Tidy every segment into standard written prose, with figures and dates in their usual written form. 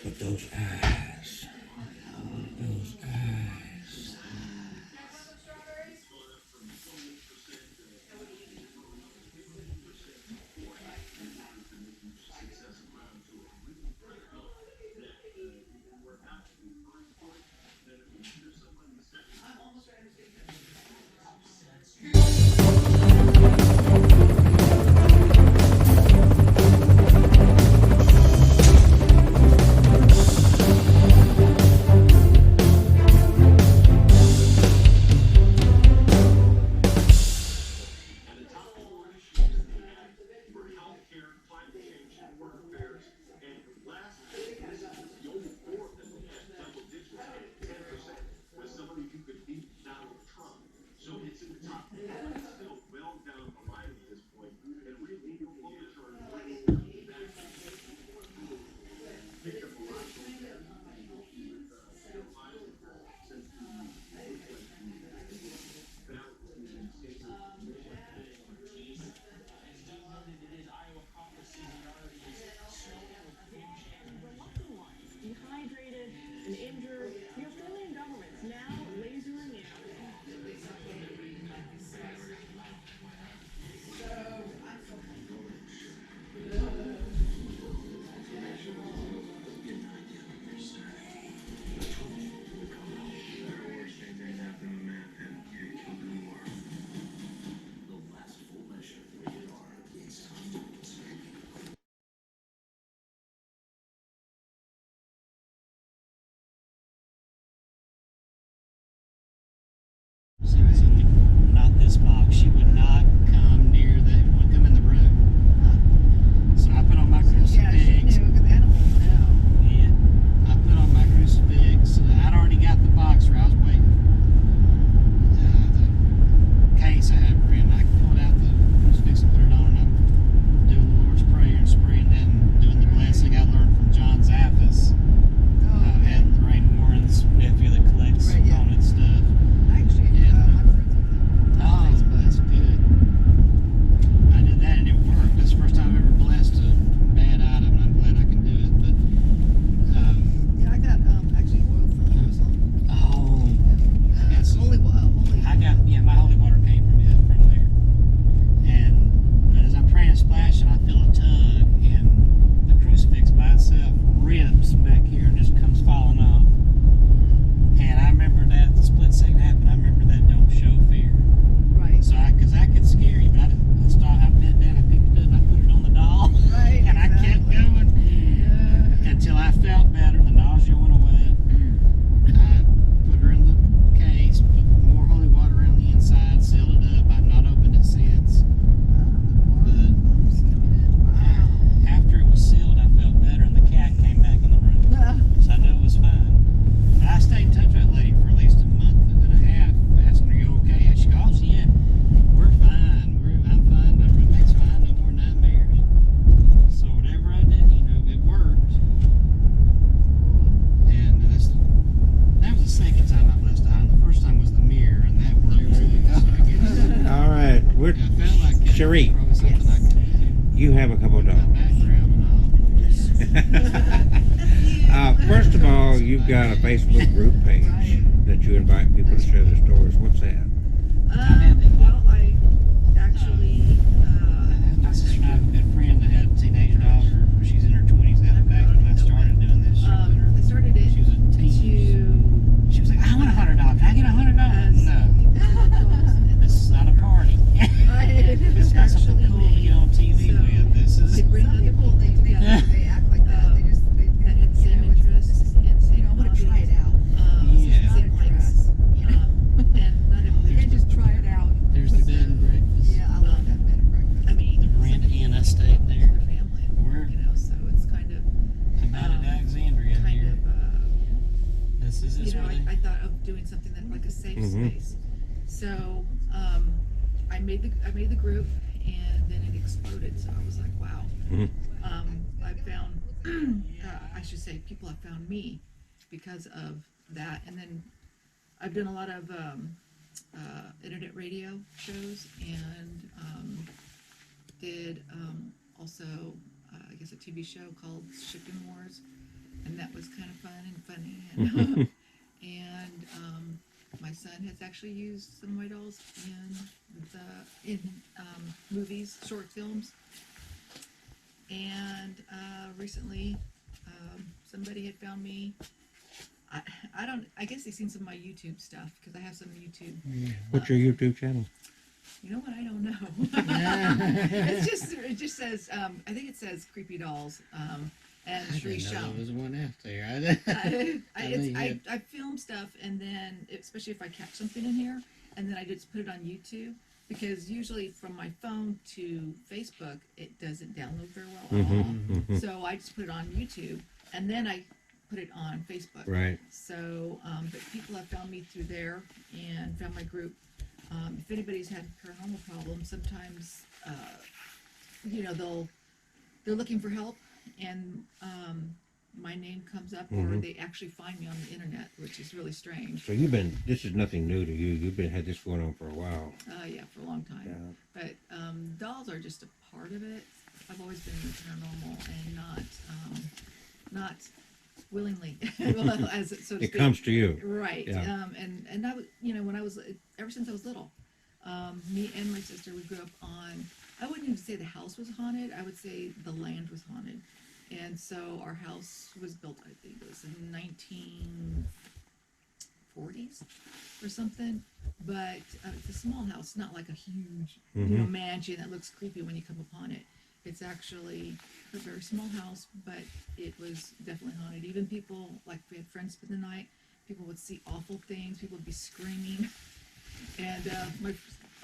But those eyes. Those eyes. She was in the, not this box. She would not come near the, would come in the room. So I put on my crucifix. Yeah, she knew, because animals know. Yeah, I put on my crucifix. I'd already got the box where I was waiting. The case I had her in. I pulled out the crucifix and put it on, and I'm doing the Lord's Prayer and spraying that and doing the blessing I learned from John Zaffis. And Lorraine Warren's nephew that collects haunted stuff. Actually, I'm friends with him on Facebook. That's good. I did that and it worked. That's the first time I've ever blessed a bad item, and I'm glad I can do it. But Yeah, I got actually oil from Jerusalem. I got some, Holy water. my holy water came from there. And as I'm praying and splashing, I feel a tug, and the crucifix by itself rips back here and just comes falling off. And I remember that the split second happened. I remember that don't show fear. Right. So because I could scare you, but I bent down, I picked it up, and I put it on the doll. Right. And I kept going until I felt better. The nausea went away. I put her in the case, put more holy water around the inside, sealed it up. I've not opened it since. But after it was sealed, I felt better, and the cat came back in the room. So I knew it was fine. But I stayed in touch with that lady for at least a month and a half, asking her, "You okay?" And she goes, "Yeah, we're fine. I'm fine. My roommate's fine. No more nightmares." So whatever I did, it worked. And that was the second time I blessed a item. The first time was the mirror, and that worked too. So I guess All right. I felt like that Sherrie, was probably something I could do. you have a couple of My dogs. background and all. First of all, you've got a Facebook group page that you invite people to share their stories. What's that? Well, I actually, My sister and I have a good friend that had a teenage daughter. She's in her 20s now. Back when I started doing this, she was in her, I started it she was a teen. She was like, "I want $100. Can I get $100?" No, this is not a party. This is not something cool to get on TV with. This is. to bring other people together. They act like that. They just, that had same interests and same I want to try it out. Yeah. Same likes. and not You can't just try it out. There's the bed and breakfast. Yeah, I love that bed and breakfast. I mean The Veranda Inn. I stayed there. their family, We're so it's kind of about at Alexandria kind here. of This is this where I thought of doing something that like a safe space. So I made the group, and then it exploded. So I was like, wow. I found I should say people have found me because of that, and then I've done a lot of internet radio shows, and did also I guess a TV show called Chicken Wars, and that was kind of fun and funny. And, and my son has actually used some of my dolls in movies, short films. And recently, somebody had found me. I guess they've seen some of my YouTube stuff because I have some YouTube. What's your YouTube channel? You know what? I don't know. It just says, I think it says Creepy Dolls, and I Sherrie didn't know there Schoon. was one out there. I film stuff, and then, especially if I catch something in here, and then I just put it on YouTube, because usually from my phone to Facebook, it doesn't download very well at all. So I just put it on YouTube, and then I put it on Facebook. Right. So, but people have found me through there and found my group. If anybody's had paranormal problems, sometimes, they're looking for help, and my name comes up, or they actually find me on the internet, which is really strange. So this is nothing new to you. Had this going on for a while. Yeah, for a long time. Yeah. But dolls are just a part of it. I've always been in paranormal, and not willingly, well, as so to speak. It comes to you. Right. Yeah. And I was, when I was, ever since I was little, me and my sister, we grew up on, I wouldn't even say the house was haunted, I would say the land was haunted. And so our house was built, I think it was in 1940s or something, but it's a small house, not like a huge, mansion that looks creepy when you come upon it. It's actually a very small house, but it was definitely haunted. Even people, like we had friends spend the night, people would see awful things, people would be screaming. And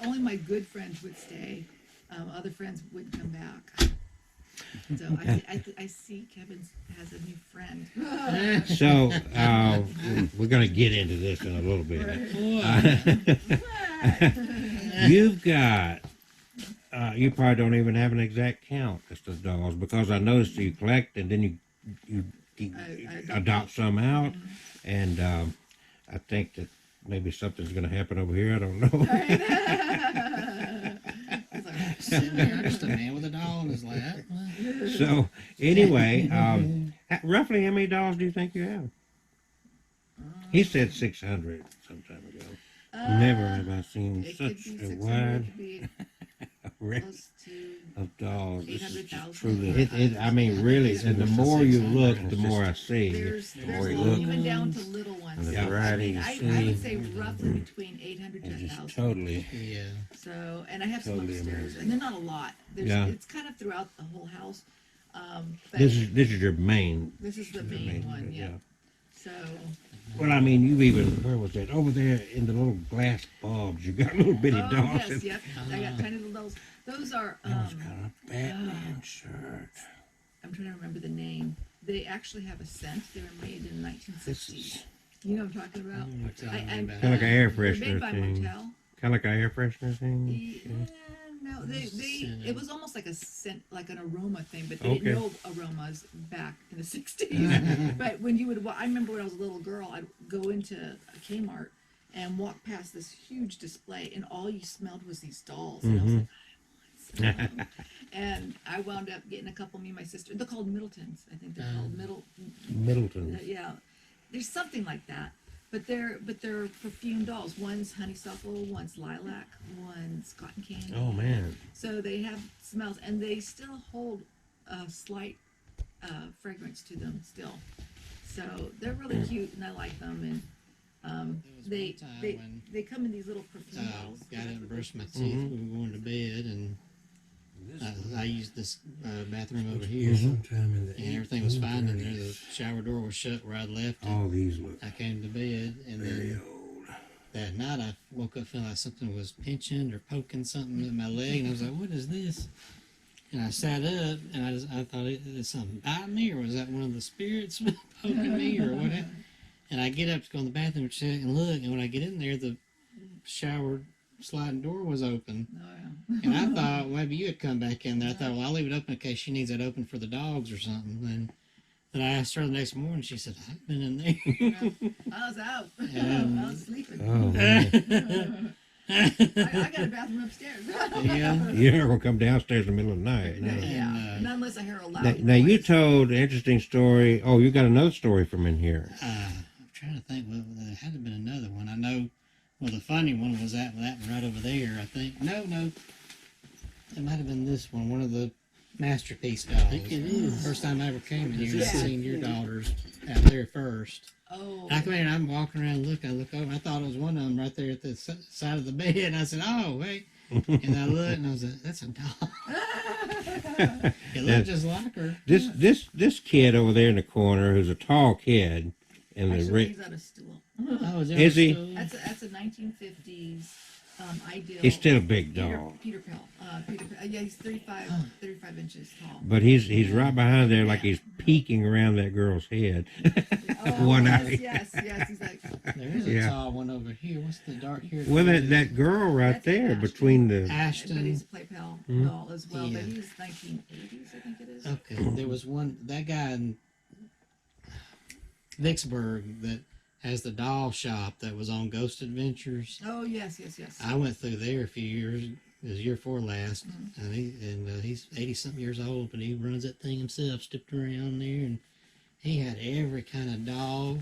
only my good friends would stay. Other friends wouldn't come back. So I see Kevin has a new friend. So we're going to get into this in a little bit. You've got, you probably don't even have an exact count as to dolls, because I noticed you collect and then you adopt some out, and I think that maybe something's going to happen over here. I don't know. Sitting there, just a man with a doll in his lap. So anyway, roughly how many dolls do you think you have? He said 600 some time ago. Never have I seen such a wide array of dolls. This is just truly, I mean, really, and the more you look, the more I see. There's The more you look, even down to little ones. and the variety you I see. would say roughly between 800 to It's 1,000. just totally. Yeah. So, and I have some Totally upstairs, amazing. and they're not a lot. Yeah. It's kind of throughout the whole house. But This is your main. this is the main one, yeah. So, Well, I mean, you even, where was that? Over there in the little glass bulbs. You got little bitty oh dolls. yes, yep. I got tiny little dolls. Those are. That was got a Batman shirt. I'm trying to remember the name. They actually have a scent. They were made in the 1960s. is- You know what I'm talking about? You're telling me about Kind of like an air They're made freshener by thing. Motel. Kind of like an air freshener thing. No, it was almost like a scent, like an aroma thing, but they Okay. didn't know aromas back in the 60s. But when you would, I remember when I was a little girl, I'd go into a Kmart and walk past this huge display, and all you smelled was these dolls. And I was like, I want some. And I wound up getting a couple, me and my sister. They're called Middletons. I think they're called Middleton. yeah. There's something like that. But they're perfume dolls. One's honeysuckle, one's lilac, one's cotton candy. Oh man. So they have smells, and they still hold a slight fragrance to them still. So they're really cute, and I like them. And There was they one time they when they come in these little perfume dolls. got up and brushed my teeth. We were going to bed, and I used this bathroom over here, and everything was fine in there. The shower door was shut where I'd left it. All these look I came to bed, and very then old. that night I woke up feeling like something was pinching or poking something in my leg, and I was like, "What is this?" And I sat up, and I thought, "Is something biting me, or was that one of the spirits poking me, or what?" And I get up to go in the bathroom and check and look, and when I get in there, the shower sliding door was open. Oh, yeah. And I thought maybe you had come back in there. I thought, well, I'll leave it open in case she needs it open for the dogs or something. And then I asked her the next morning. She said, I've been in there. I was out. Yeah. I was sleeping. Oh man. I got a bathroom upstairs. Yeah. You're not gonna come downstairs in the middle of the night. No. Yeah, not unless I hear a loud Now you noise. told an interesting story. Oh, you got another story from in here. I'm trying to think. Well, there had to have been another one. I know. Well, the funny one was that one right over there. I think. No. It might have been this one. One of the masterpiece dolls. I think it is. First time I ever came in here, I seen your daughters out there first. Oh. I come in, I'm walking around, I look over, I thought it was one of them right there at the side of the bed, and I said, oh, wait. And I looked, and I was like, that's a doll. It looked just like her. This kid over there in the corner, who's a tall kid, and Actually, he's on a stool. Oh, Is he? That's a 1950s ideal. He's still a big doll. Peter Pell. Yeah, he's 35 inches tall. But he's right behind there, like he's peeking around that girl's head. Oh, One yes, eye. yes. He's like, There is a tall one over here. What's the dark hair? Well, that girl right That's there Ashton. between the. but Ashton. he's a Play Pal doll as well. Yeah. But he's 1980s, I think it is. Okay, there was one, that guy in Vicksburg that has the doll shop that was on Ghost Adventures. Oh, yes. I went through there a few years. It was year 4 last, and he's 80-something years old, but he runs that thing himself, stepped around there, and he had every kind of doll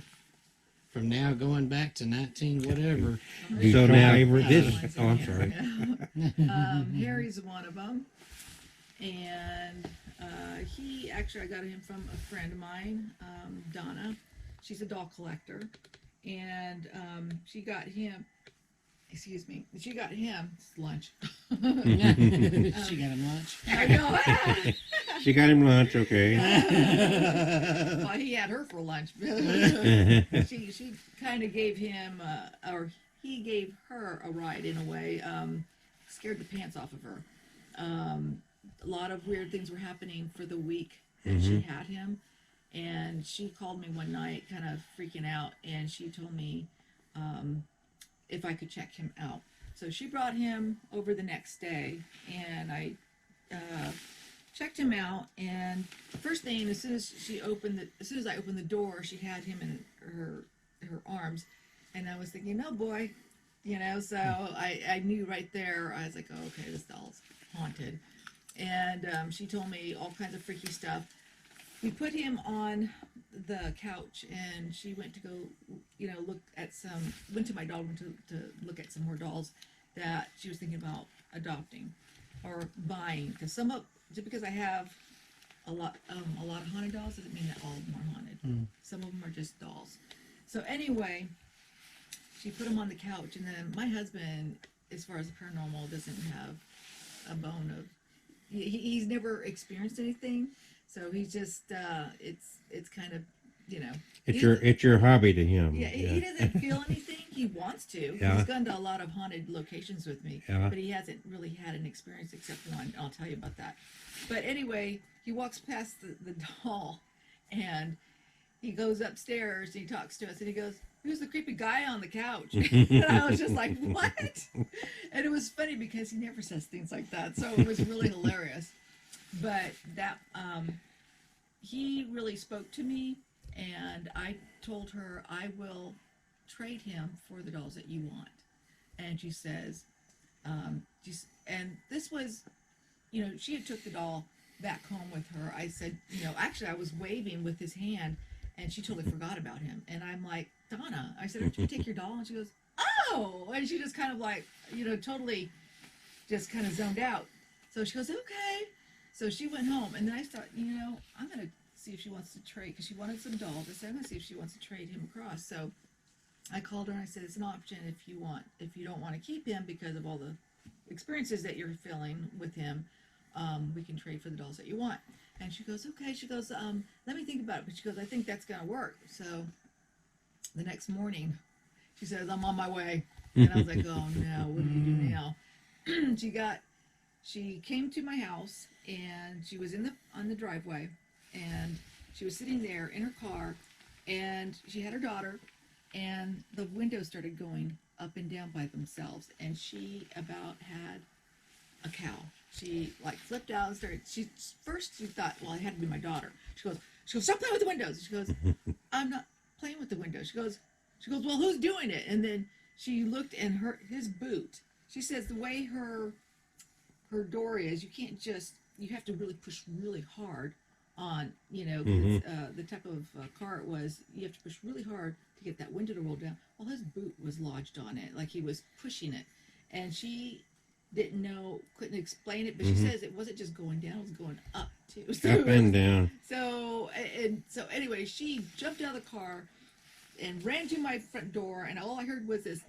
from now going back to 19 whatever. So now Favorite this. Oh, I'm sorry. Harry's one of them, and I got him from a friend of mine, Donna. She's a doll collector, and she got him lunch. She got him lunch. I know. She got him lunch. Okay. Well, he had her for lunch. She kind of gave him, or he gave her a ride in a way. Scared the pants off of her. A lot of weird things were happening for the week that she had him, and she called me one night, kind of freaking out, and she told me if I could check him out. So she brought him over the next day, and I checked him out. And first thing, as soon as I opened the door, she had him in her arms, and I was thinking, oh boy, So I knew right there. I was like, oh, okay, this doll's haunted. And she told me all kinds of freaky stuff. We put him on the couch, and she went to go, look at went to my dog room to look at some more dolls that she was thinking about adopting or buying. Just because I have a lot of haunted dolls doesn't mean that all of them are haunted. Some of them are just dolls. So anyway, she put him on the couch, and then my husband, as far as the paranormal, doesn't have a bone of. He's never experienced anything. So he's just, it's kind of, It's your hobby to him. Yeah, he doesn't feel anything. He wants to. Yeah. He's gone to a lot of haunted locations with me, Yeah. but he hasn't really had an experience except one. I'll tell you about that. But anyway, he walks past the doll, and he goes upstairs, and he talks to us, and he goes, who's the creepy guy on the couch? And I was just like, what? And it was funny because he never says things like that, so it was really hilarious. But that he really spoke to me, and I told her I will trade him for the dolls that you want. And she says, and this was, she had took the doll back home with her. I said, actually I was waving with his hand, and she totally forgot about him. And I'm like, Donna, I said, did you take your doll? And she goes, oh, and she just kind of like, totally just kind of zoned out. So she goes, okay. So she went home, and then I thought, I'm going to see if she wants to trade, because she wanted some dolls. I said, I'm going to see if she wants to trade him across. So I called her, and I said, it's an option if you don't want to keep him because of all the experiences that you're feeling with him, we can trade for the dolls that you want. And she goes, okay. She goes, let me think about it. But she goes, I think that's going to work. So the next morning, she says, I'm on my way. And I was like, oh no, what do you do now? She came to my house, and she was on the driveway, and she was sitting there in her car, and she had her daughter, and the windows started going up and down by themselves, and she about had a cow. She like flipped out and started. She thought, well, it had to be my daughter. She goes, stop playing with the windows. She goes, I'm not playing with the windows. She goes, well, who's doing it? And then she looked, and his boot she says the way her door is, you have to really push really hard on, 'cause, the type of car it was, you have to push really hard to get that window to roll down. Well, his boot was lodged on it, like he was pushing it. And she didn't know, couldn't explain it, but she says it wasn't just going down, it was going up too. So Up and down. So anyway, she jumped out of the car and ran to my front door, and all I heard was this.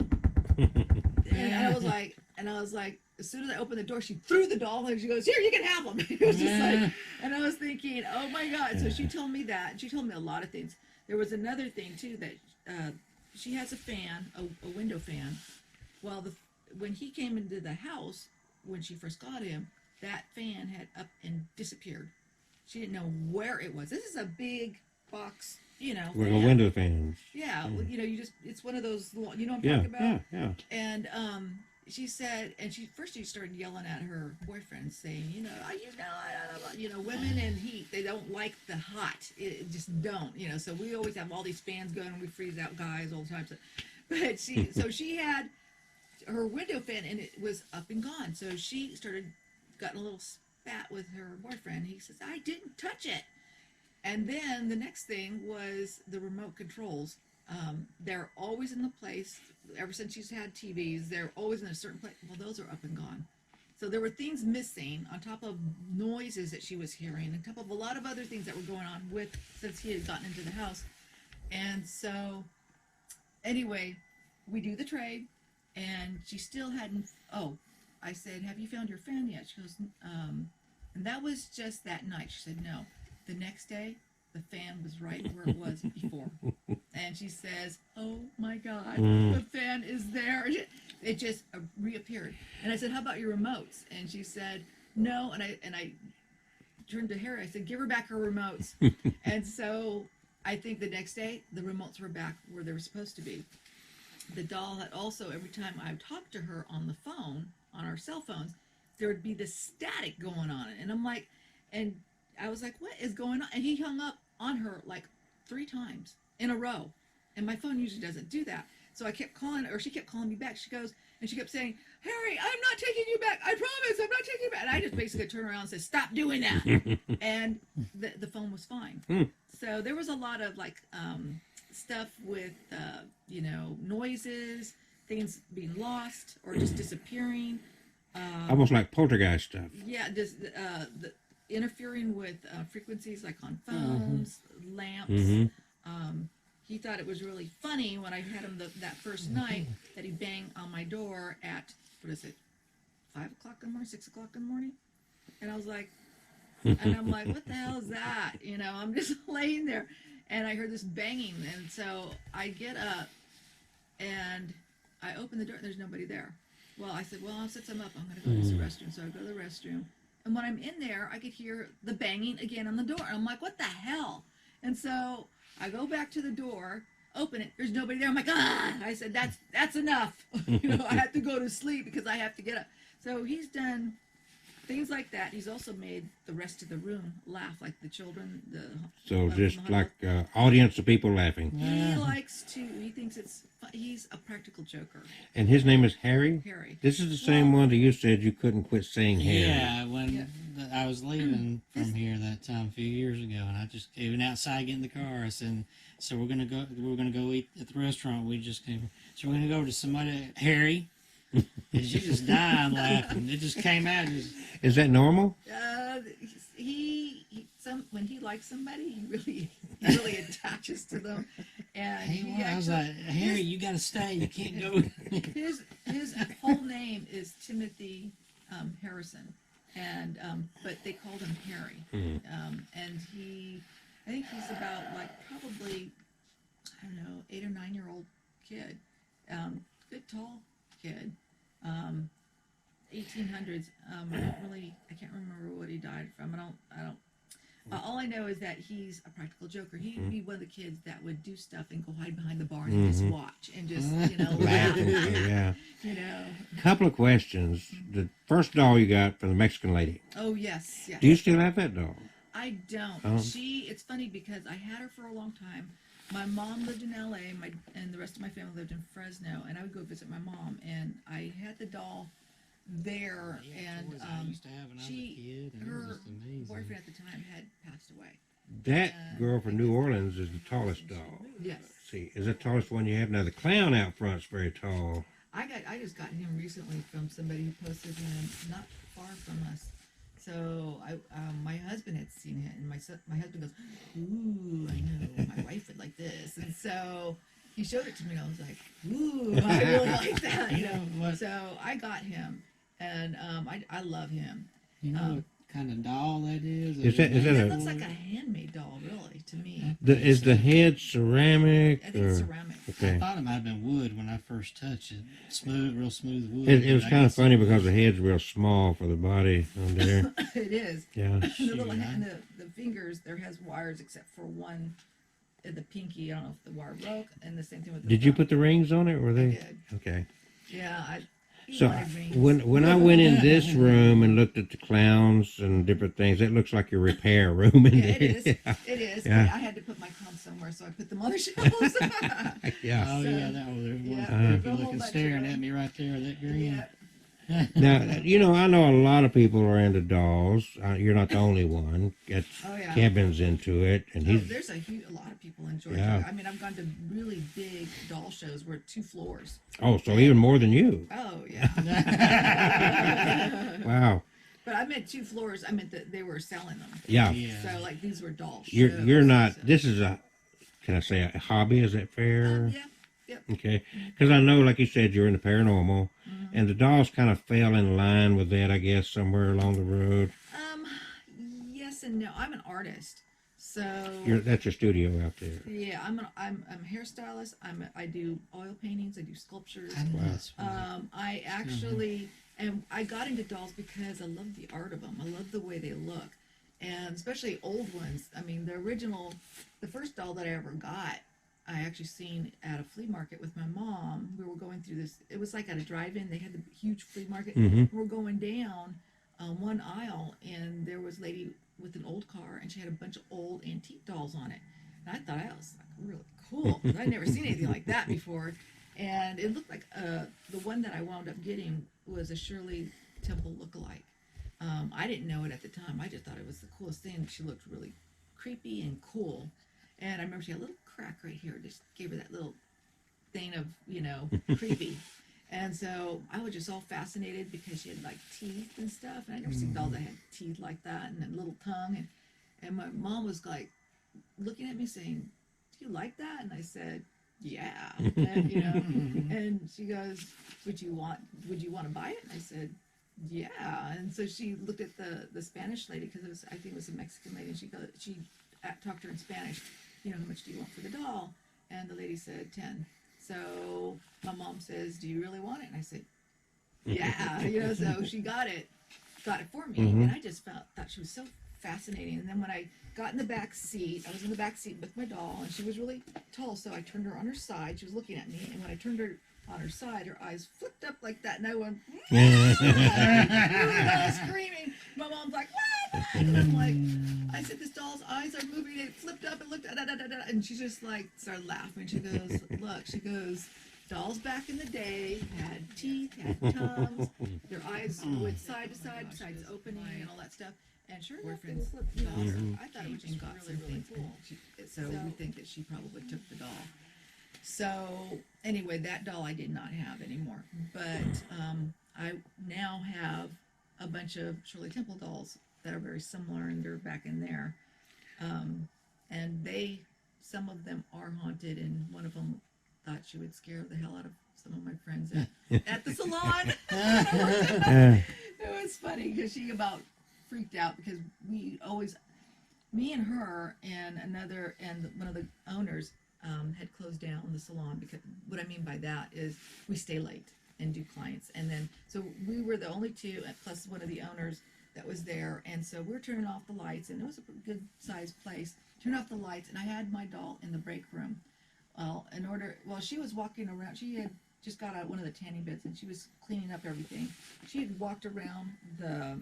And I was like, as soon as I opened the door, she threw the doll and she goes, "Here, you can have them." It was just like, and I was thinking, oh my God. So she told me that. She told me a lot of things. There was another thing too, that she has a fan, a window fan. Well, when he came into the house, when she first got him, that fan had up and disappeared. She didn't know where it was. This is a big box, With a window fans. Yeah, well, it's one of those, you know what I'm talking about? Yeah. And she said, and she started yelling at her boyfriend, saying, women in heat, they don't like the hot. It just don't, So we always have all these fans going, and we freeze out guys all the time. But she had her window fan, and it was up and gone. So she gotten a little spat with her boyfriend. He says, "I didn't touch it." And then the next thing was the remote controls. They're always in the place. Ever since she's had TVs, they're always in a certain place. Well, those are up and gone. So there were things missing on top of noises that she was hearing, on top of a lot of other things that were going on since he had gotten into the house. And so, anyway, we do the trade, and she still hadn't. Oh, I said, "Have you found your fan yet?" She goes, and that was just that night. She said, "No." The next day, the fan was right where it was before. And she says, "Oh my God, the fan is there." It just reappeared. And I said, "How about your remotes?" And she said, "No." And I turned to Harry. I said, "Give her back her remotes." And so I think the next day, the remotes were back where they were supposed to be. The doll had also, every time I talked to her on the phone, on our cell phones, there would be this static going on. And I'm like, and I was like, "What is going on?" And he hung up on her like 3 times in a row. And my phone usually doesn't do that. So I kept calling, or she kept calling me back. She goes, and she kept saying, "Harry, I'm not taking you back. I promise, I'm not taking you back." And I just basically turned around and said, "Stop doing that." And the phone was fine. So there was a lot of stuff with, noises, things being lost or just disappearing. Almost like poltergeist stuff. Yeah, just interfering with frequencies like on phones, lamps. He thought it was really funny when I had him that first night that he banged on my door at, 5 o'clock in the morning, 6 o'clock in the morning? And I was like, I'm like, "What the hell is that?" I'm just laying there. And I heard this banging. And so I get up and I open the door and there's nobody there. Well, I said, "Well, I'll set some up. I'm going to go to the restroom." So I go to the restroom. And when I'm in there, I could hear the banging again on the door. And I'm like, "What the hell?" And so I go back to the door, open it. There's nobody there. I'm like, "Ah!" I said, that's enough. I have to go to sleep because I have to get up. So he's done things like that. He's also made the rest of the room laugh, like the children. So just like audience of people laughing. He thinks he's a practical joker. And his name is Harry? Harry. This is the same one that you said you couldn't quit saying Harry. Yeah, I was leaving from here that time a few years ago, and I just, even outside getting in the car, I said, "So we're gonna go eat at the restaurant we just came. So we're gonna go to somebody, Harry." And she just died laughing. It just came out. Is that normal? When he likes somebody, he really attaches to them. And I was like, "Harry, you gotta stay. You can't go." His whole name is Timothy Harrison, and but they called him Harry. And I think he's about probably, I don't know, 8 or 9 year old kid, good tall kid, 1800s. I can't remember what he died from. I don't. All I know is that he's a practical joker. He'd be one of the kids that would do stuff and go hide behind the barn and just watch and just, laugh. Yeah. Couple of questions. The first doll you got from the Mexican lady. Oh, yes, yes. Do you still have that doll? I don't. Oh. It's funny because I had her for a long time. my mom lived in LA, and the rest of my family lived in Fresno, and I would go visit my mom, and I had the doll there, and I used to have when I was a kid, and it was her just amazing. boyfriend at the time had passed away. That girl from New Orleans is the tallest doll. Yes. See, is the tallest one you have now? The clown out front's very tall. I just got him recently from somebody who posted him not far from us. So my husband had seen it, and my husband goes, "Ooh, I know my wife would like this," and so he showed it to me. And I was like, "Ooh, I really like that," you know. What? So I got him, and I love him. You know what kind of doll that is? Is that It a? looks like a handmade doll, really, to me. Is the head ceramic? I think it's ceramic. I Okay. thought it might have been wood when I first touched it. Smooth, real smooth wood. It was but I kind of guess funny it was- because the head's real small for the body on there. It is. Yeah. The little Shoot, hand, the fingers, there has wires except for one, the pinky. I don't know if the wire broke, and the same thing with the Did you thumb. put the rings on it? Or were I they? did. Okay. Yeah, he So wanted rings. when I went in this room and looked at the clowns and different things, it looks like your repair room in Yeah, there. it is. Yeah. It is. Yeah. But I had to put my comps somewhere, so I put them on the shelves. Yeah. Oh, So- yeah, that was there's one Yeah, creepy there's a whole looking bunch staring of at them. me right there, that green. Yeah. Now, you know, I know a lot of people are into dolls. You're not the only one. Oh, yeah. Kevin's into it, and Oh, he's there's a lot of people in Georgia. Yeah. I mean, I've gone to really big doll shows where 2 floors. so even more than you. Oh, yeah. Wow. But I meant 2 floors. I meant that they were selling them. Yeah. Yeah. So, like, these were doll shows. You're not. So- This is a. Can I say a hobby? Is that fair? Yeah. Okay. Because I know, like you said, you're in the paranormal, and the dolls kind of fell in line with that, I guess, somewhere along the road. Yes and no. I'm an artist, so That's your studio out there. yeah, I'm a hairstylist. I do oil paintings. I do sculptures. I know that's right. I actually and I got into dolls because I love the art of them. I love the way they look, and especially old ones. I mean, the first doll that I ever got, I actually seen at a flea market with my mom. We were going through this. It was like at a drive-in. They had the huge flea market. Mhm. We're going down one aisle, and there was a lady with an old car, and she had a bunch of old antique dolls on it. And I thought that was like really cool, 'cause I'd never seen anything like that before. And it looked like the one that I wound up getting was a Shirley Temple lookalike. I didn't know it at the time. I just thought it was the coolest thing. She looked really creepy and cool. And I remember she had a little crack right here. Just gave her that little thing of, creepy. And so I was just all fascinated because she had like teeth and stuff. And I never seen dolls that had teeth like that and a little tongue. And my mom was like looking at me saying, "Do you like that?" And I said, "Yeah." And, and she goes, would you want to buy it? And I said, "Yeah." And so she looked at the Spanish lady, because I think it was a Mexican lady. And she talked to her in Spanish. How much do you want for the doll? And the lady said 10. So my mom says, "Do you really want it?" And I said, "Yeah." So she got it for me, and I just thought she was so fascinating. And then when I got in the back seat, I was in the back seat with my doll, and she was really tall, so I turned her on her side. She was looking at me, and when I turned her on her side, her eyes flipped up like that, and I went, I was screaming. My mom's like, "What?" And I'm like, I said, "This doll's eyes are moving. It flipped up and looked at and she just like started laughing. She goes, "Look," she goes, "dolls back in the day had teeth, had tongues, their eyes went side to side, besides opening and all that stuff." And sure enough, they flipped. I thought it was just really cool. So we think that she probably took the doll. So anyway, that doll I did not have anymore, but I now have a bunch of Shirley Temple dolls that are very similar, and they're back in there. And some of them are haunted, and one of them thought she would scare the hell out of some of my friends at the salon. It was funny because she about freaked out, because me and her and one of the owners had closed down the salon, because what I mean by that is we stay late and do clients, and then so we were the only two plus one of the owners that was there, and so we were turning off the lights, and it was a good sized place. Turned off the lights, and I had my doll in the break room. While she was walking around, she had just got out one of the tanning beds, and she was cleaning up everything. She had walked around the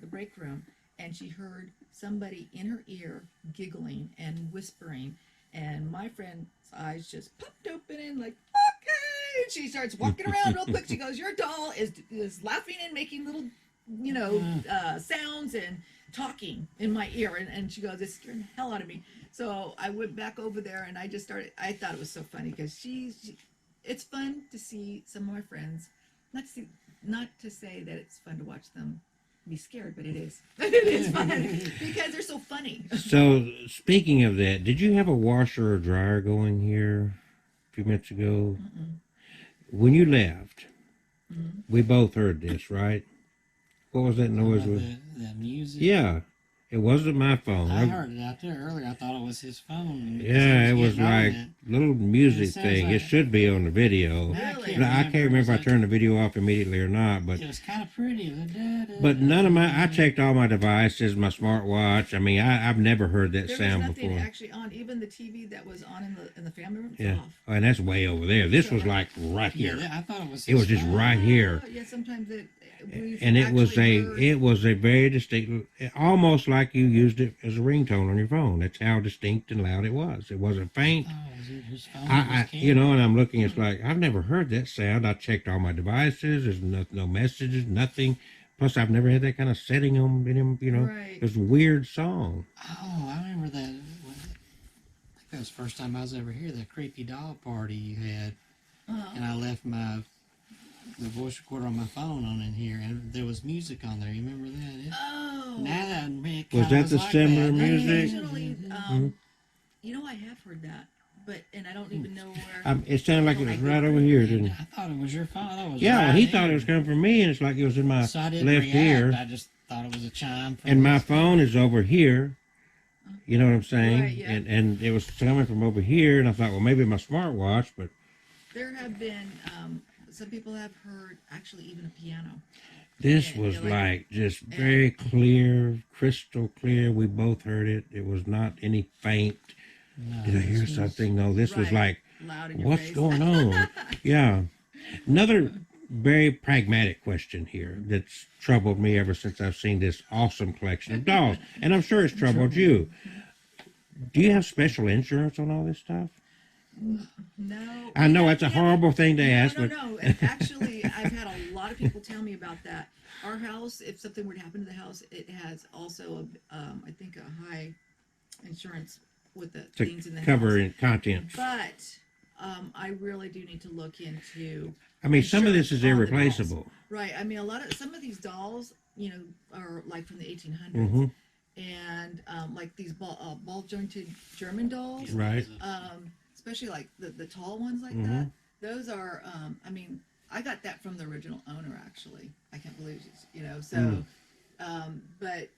break room, and she heard somebody in her ear giggling and whispering, and my friend's eyes just popped open and like, okay. And she starts walking around real quick. She goes, "Your doll is laughing and making little, sounds and talking in my ear." And she goes, "It's scaring the hell out of me." So I went back over there and I just started. I thought it was so funny because it's fun to see some of my friends. Not to say that it's fun to watch them be scared, but it is. It is fun because they're so funny. So, speaking of that, did you have a washer or dryer going here a few minutes ago? Mm-mm. When you left, Mm-hmm. we both heard this, right? What was that noise? The music. Yeah, it wasn't my phone. I heard it out there earlier. I thought it was his phone. Yeah, it was like little music sounds thing. like- it should be on the video. Really? I can't remember if I turned the video off immediately or not, but It was kind of pretty. but none of I checked all my devices, my smartwatch. I mean, I've never heard that There was sound nothing before. actually on. Even the TV that was on in the family room was Yeah, off. oh, and that's way over there. This was like right Yeah, here. I thought it was. It was just right here. Yeah, sometimes we've And it was actually heard- it was a very distinct, almost like you used it as a ringtone on your phone. That's how distinct and loud it was. It wasn't faint. Oh, was it his phone? And I'm looking. It's like I've never heard that sound. I checked all my devices. There's no messages, nothing. Plus, I've never had that kind of setting on in him. Right. It was a weird song. Oh, I remember that. I think that was the first time I was ever here. That creepy doll party you had, and I left the voice recorder on my phone on in here, and there was music on there. You remember that? Oh. Now that Was that the like similar that. music? Occasionally, I have heard that, and I don't even know where. It sounded like it was right over here, didn't it? I thought it was your phone. I thought it was Yeah, right he thought here. it was coming from me, and it's like it was in my So I didn't left react. ear. I just thought it was a chime. From And my his- phone is over here. You know what I'm saying? Right, yeah. And it was coming from over here, and I thought, well, maybe my smartwatch, but There have been some people have heard actually even a piano. this Yeah, was yeah, like just very clear, crystal clear. We both heard it. It was not any faint. No, Did I hear this was- something? No, this was Right. like, Loud in your what's face. going on? Yeah. Another very pragmatic question here that's troubled me ever since I've seen this awesome collection of dolls. And I'm sure it's troubled you. Do you have special insurance on all this stuff? No. I know we it's a have- horrible thing to ask, No, but no. And actually, I've had a lot of people tell me about that. Our house, if something were to happen to the house, it has also, I think, a high insurance with the things in the to cover house. in contents. But I really do need to look into. I mean, some of this is insurance on the dolls. irreplaceable. Right. I mean, some of these dolls, are like from the 1800s, Mhm. and like these ball jointed German dolls. Right. Especially like the tall ones like Mhm. that. Those are, I mean, I got that from the original owner actually. I can't believe it's, so, but,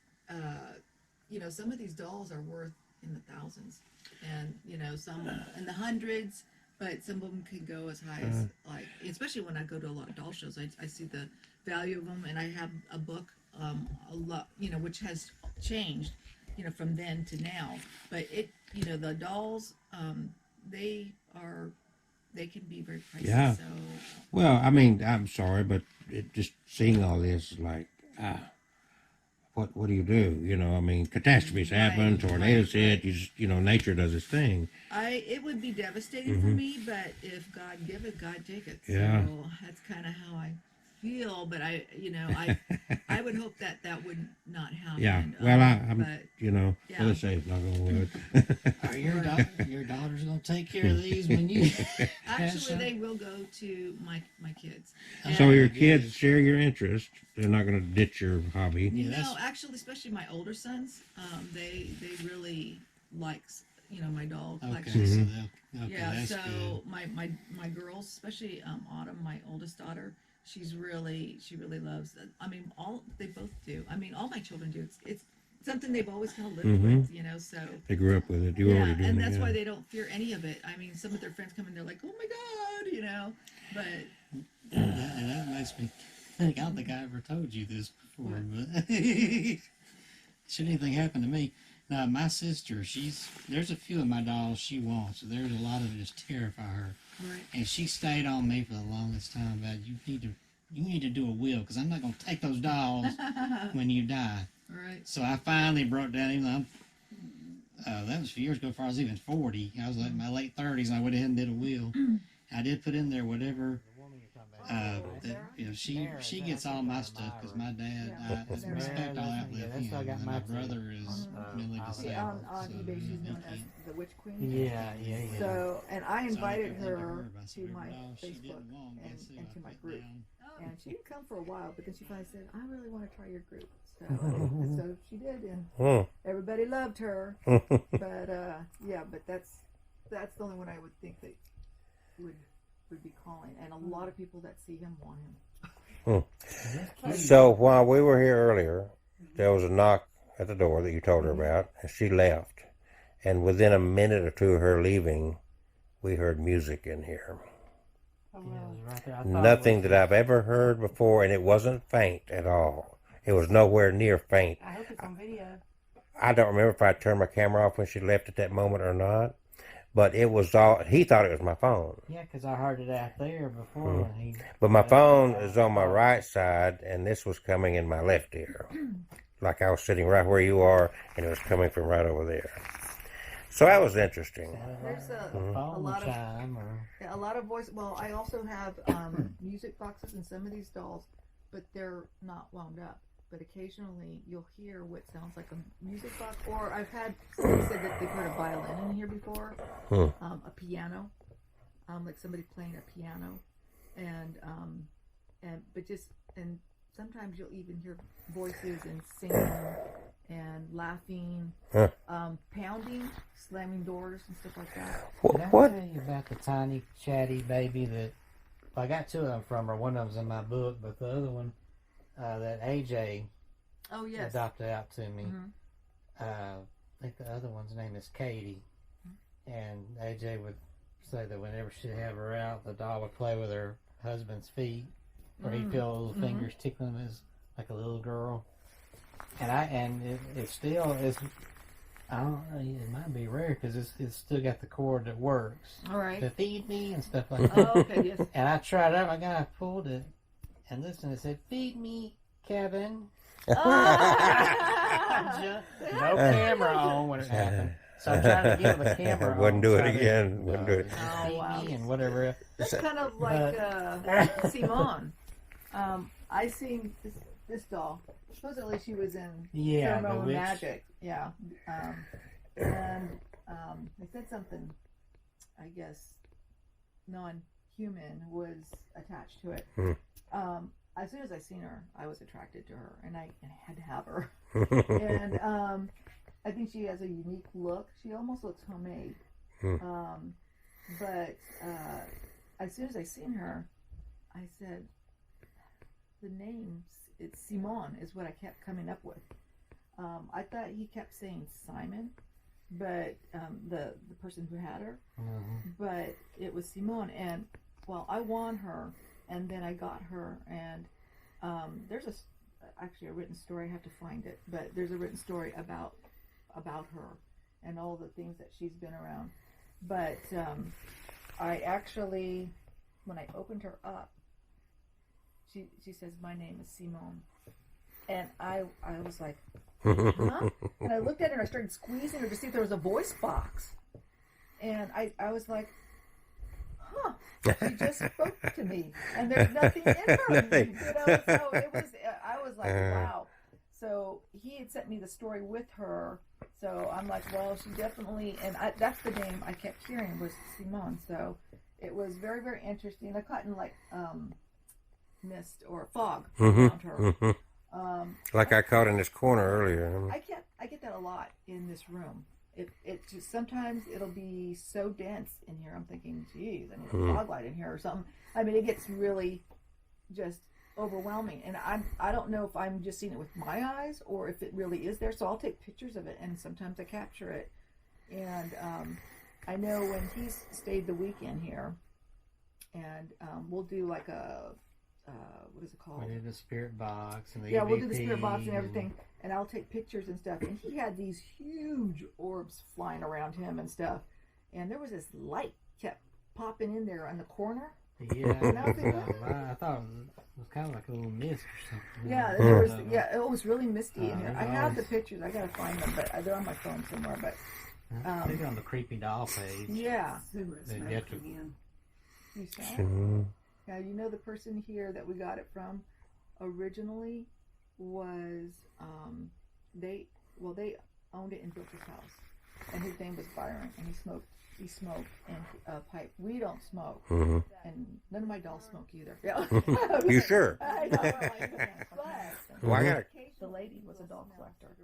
some of these dolls are worth in the thousands and, some in the hundreds, but some of them can go as high as like, especially when I go to a lot of doll shows, I see the value of them, and I have a book, a lot, which has changed, from then to now, but the dolls, they can be very pricey. Yeah. So Well, I mean, I'm sorry, but just seeing all this is like, what do you do? I mean, catastrophes happen, Right, tornadoes right, hit, right. you just, nature does its thing. it would be devastating for me, but if God give it, God take it. Yeah. So that's kind of how I feel, but I would hope that would not happen. Yeah. Well, I'm, but yeah. Let's say it's not going to wood. Are your daughter's gonna take care of these when you? actually, they will go to my kids. So And- your kids share your interest. They're not going to ditch your hobby. Yeah, No, that's- actually, especially my older sons, they really like my doll Okay, collection. so Mm-hmm. they'll, okay, Yeah, that's so good. my girls, especially Autumn, my oldest daughter, she really loves that. I mean, they both do. I mean, all my children do. It's something they've always kind of lived with, So They grew up with it. You were already doing and it. that's yeah. why they don't fear any of it. I mean, some of their friends come in, they're like, "Oh my God," but And that makes me think. I don't think I ever told you this before, but should anything happen to me, now my sister, there's a few of my dolls she wants. So there's a lot of it just terrify her. right. And she stayed on me for the longest time about you need to do a will because I'm not gonna take those dolls when you die. Right. So I finally broke down. Even though that was a few years ago before I was even 40. I was like in my late 30s, and I went ahead and did a will. I did put in there whatever. That, you know, she gets all my stuff because my dad, I respect all outlived him. And my brother is mentally disabled. On So eBay, she's he known as can't. the Witch Queen. Yeah. So, and I So invited I never her I said, to my "No, she Facebook didn't want and guess who to I my put group. down?" And she didn't come for a while, but then she finally said, I really want to try your group. So, so she did, and everybody loved her. But yeah, but that's the only one I would think that would be calling, and a lot of people that see him want him. So while we were here earlier, there was a knock at the door that you told her about, and she left. And within a minute or two of her leaving, we heard music in here. Yeah, it was right there. I thought Nothing it that was- I've ever heard before, and it wasn't faint at all. It was nowhere near faint. I hope it's on video. I don't remember if I turned my camera off when she left at that moment or not, but it was all, he thought it was my phone. Yeah, because I heard it out there before when he. But my phone is on my right side, and this was coming in my left ear. Like I was sitting right where you are, and it was coming from right over there. So that was interesting. There's a Phone lot of chime or a lot of voice. Well, I also have music boxes in some of these dolls, but they're not wound up. But occasionally you'll hear what sounds like a music box, or I've had somebody said that they've heard a violin in here before, a piano, like somebody playing a piano, and sometimes you'll even hear voices and singing and laughing, pounding, slamming doors and stuff like that. Did I What? tell you about the tiny chatty baby that I got two of them from her? One of them's in my book, but the other one that AJ Oh yes. adopted out to me. Mhm. I think the other one's name is Katie, and AJ would say that whenever she'd have her out, the doll would play with her husband's feet, or he'd feel little fingers tickling him as like a little girl. And it still is. I don't know. It might be rare because it's still got the cord that works All right. to feed me and stuff like that. Oh, okay. Yes. And I tried it out. My guy pulled it, and listen, it said, "Feed me, Kevin." No camera on when it happened. So I'm trying to get the camera on. Wouldn't do it trying to, again. Wouldn't do it. Oh, feed wow. me and whatever. That's kind of like Simone. I seen this doll. Supposedly she was in Yeah, Paranormal the witch. Magic. Yeah. And they said something, I guess, non-human was attached to it. As soon as I seen her, I was attracted to her, and I had to have her. And I think she has a unique look. She almost looks homemade. But as soon as I seen her, I said, the name, it's Simone, is what I kept coming up with. I thought he kept saying Simon, but the person who had her, but it was Simone. And well, I won her, and then I got her, and there's actually a written story. I have to find it, but there's a written story about her and all the things that she's been around. But I actually, when I opened her up, she says, my name is Simone. And I was like, huh? And I looked at her and I started squeezing her to see if there was a voice box. And I was like, huh, she just spoke to me. And there's nothing in her. So it was, I was like, wow. So he had sent me the story with her. So I'm like, well, she definitely, and that's the name I kept hearing was Simone. So it was very, very interesting. I caught in like mist or fog around her. Like I caught in this corner earlier. I get that a lot in this room. It just sometimes it'll be so dense in here. I'm thinking, geez, I need a fog light in here or something. I mean, it gets really just overwhelming, and I don't know if I'm just seeing it with my eyes or if it really is there. So I'll take pictures of it, and sometimes I capture it. And I know when he's stayed the weekend here, and we'll do like a what is it called? We did the spirit box and the Yeah, we'll do the EVP spirit box and everything, and I'll take pictures and stuff. And he had these huge orbs flying around him and stuff, and there was this light kept popping in there on the corner. Yeah, And I was like, I thought it was kind of like a little mist or something. Yeah, it was really misty in Oh, here. there's I have the always- pictures. I gotta find them, but they're on my phone somewhere. But Maybe on the creepy doll page. Yeah. Then you have to- You saw it? Mhm. Now, you know the person here that we got it from originally was, they owned it and built his house. And his name was Byron, and he smoked and pipe. We don't smoke, Mhm. and none of my dolls smoke either. Yeah. You sure? I know, but Well, I got the lady was a doll collector,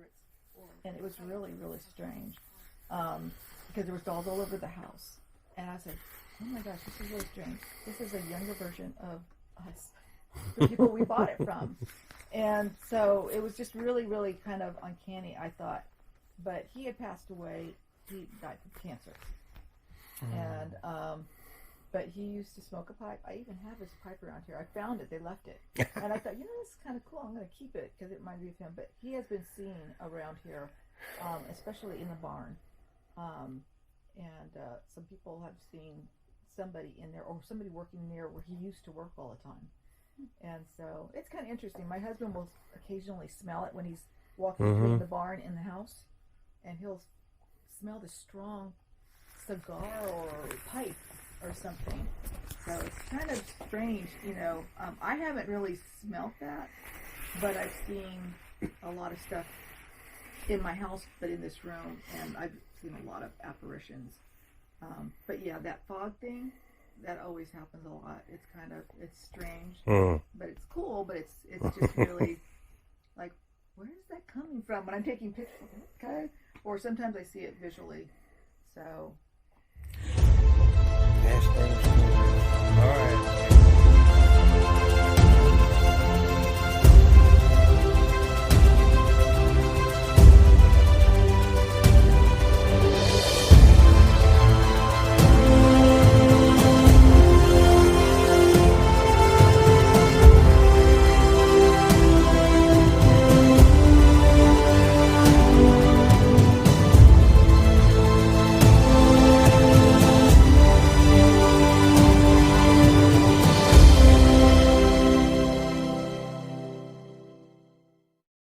and it was really, really strange, because there was dolls all over the house, and I said, "Oh my gosh, this is really strange. This is a younger version of us, the people we bought it from," and so it was just really, really kind of uncanny, I thought. But he had passed away. He died of cancer, and but he used to smoke a pipe. I even have his pipe around here. I found it. They left it. And I thought, this is kind of cool. I'm going to keep it because it reminds me of him. But he has been seen around here, especially in the barn. And some people have seen somebody in there or somebody working near where he used to work all the time. And so it's kind of interesting. My husband will occasionally smell it when he's walking between the barn and the house. And he'll smell the strong cigar or pipe or something. So it's kind of strange, I haven't really smelled that, but I've seen a lot of stuff in my house, but in this room, and I've seen a lot of apparitions. But yeah, that fog thing, that always happens a lot. It's strange, but it's cool, but it's just really like, where is that coming from? When I'm taking pictures, okay? Or sometimes I see it visually. So. All right.